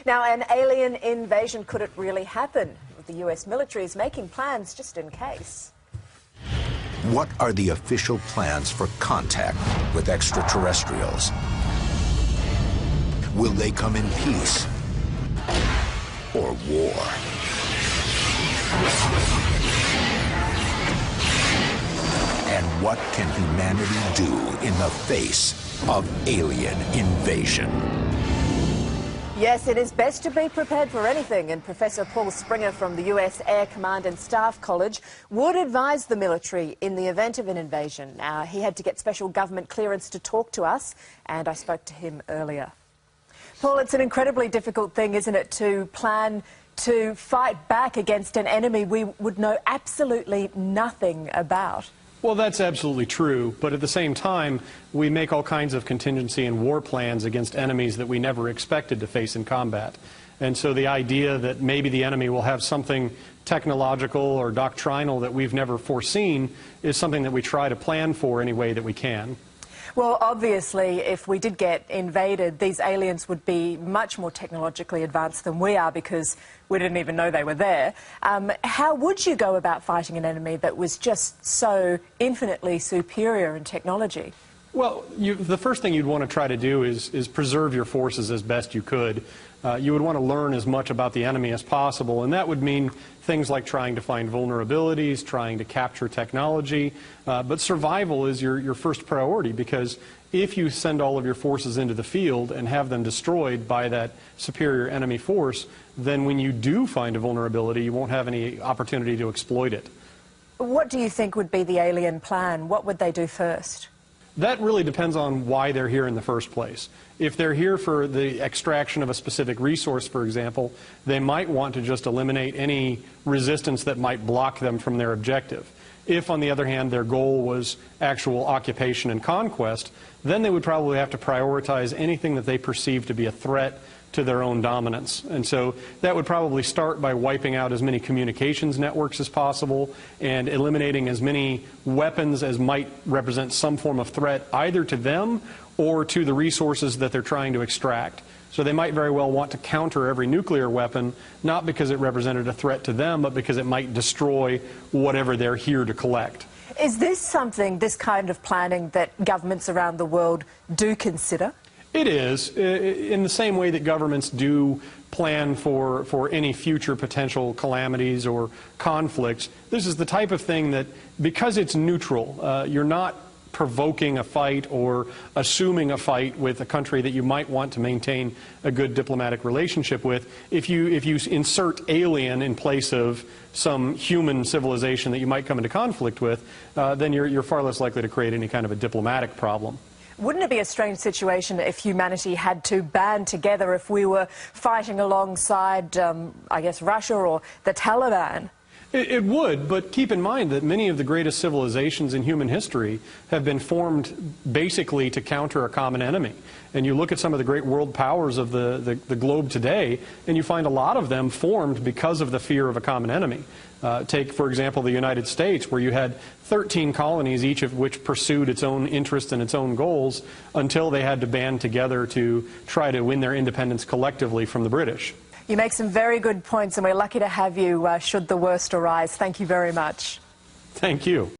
Now, an alien invasion, could it really happen? The US military is making plans just in case. What are the official plans for contact with extraterrestrials? Will they come in peace or war? And what can humanity do in the face of alien invasion? Yes, it is best to be prepared for anything, and Professor Paul Springer from the US Air Command and Staff College would advise the military in the event of an invasion. Now, he had to get special government clearance to talk to us, and I spoke to him earlier. Paul, it's an incredibly difficult thing, isn't it, to plan to fight back against an enemy we would know absolutely nothing about? Well, that's absolutely true, but at the same time, we make all kinds of contingency and war plans against enemies that we never expected to face in combat. And so the idea that maybe the enemy will have something technological or doctrinal that we've never foreseen is something that we try to plan for any way that we can. Well, obviously, if we did get invaded, these aliens would be much more technologically advanced than we are because we didn't even know they were there. How would you go about fighting an enemy that was just so infinitely superior in technology? Well, the first thing you'd want to try to do is preserve your forces as best you could. You would want to learn as much about the enemy as possible, and that would mean things like trying to find vulnerabilities, trying to capture technology, but survival is your first priority, because if you send all of your forces into the field and have them destroyed by that superior enemy force, then when you do find a vulnerability, you won't have any opportunity to exploit it. What do you think would be the alien plan? What would they do first? That really depends on why they're here in the first place. If they're here for the extraction of a specific resource, for example, they might want to just eliminate any resistance that might block them from their objective. If, on the other hand, their goal was actual occupation and conquest, then they would probably have to prioritize anything that they perceive to be a threat to their own dominance. And so that would probably start by wiping out as many communications networks as possible and eliminating as many weapons as might represent some form of threat either to them or to the resources that they're trying to extract. So they might very well want to counter every nuclear weapon, not because it represented a threat to them, but because it might destroy whatever they're here to collect. Is this something, this kind of planning, that governments around the world do consider? It is, in the same way that governments do plan for any future potential calamities or conflicts. This is the type of thing that, because it's neutral, you're not provoking a fight or assuming a fight with a country that you might want to maintain a good diplomatic relationship with. If you insert alien in place of some human civilization that you might come into conflict with, then you're far less likely to create any kind of a diplomatic problem. Wouldn't it be a strange situation if humanity had to band together if we were fighting alongside, I guess, Russia or the Taliban? It would, but keep in mind that many of the greatest civilizations in human history have been formed basically to counter a common enemy. And you look at some of the great world powers of the globe today, and you find a lot of them formed because of the fear of a common enemy. Take, for example, the United States, where you had 13 colonies, each of which pursued its own interests and its own goals until they had to band together to try to win their independence collectively from the British. You make some very good points, and we're lucky to have you should the worst arise. Thank you very much. Thank you.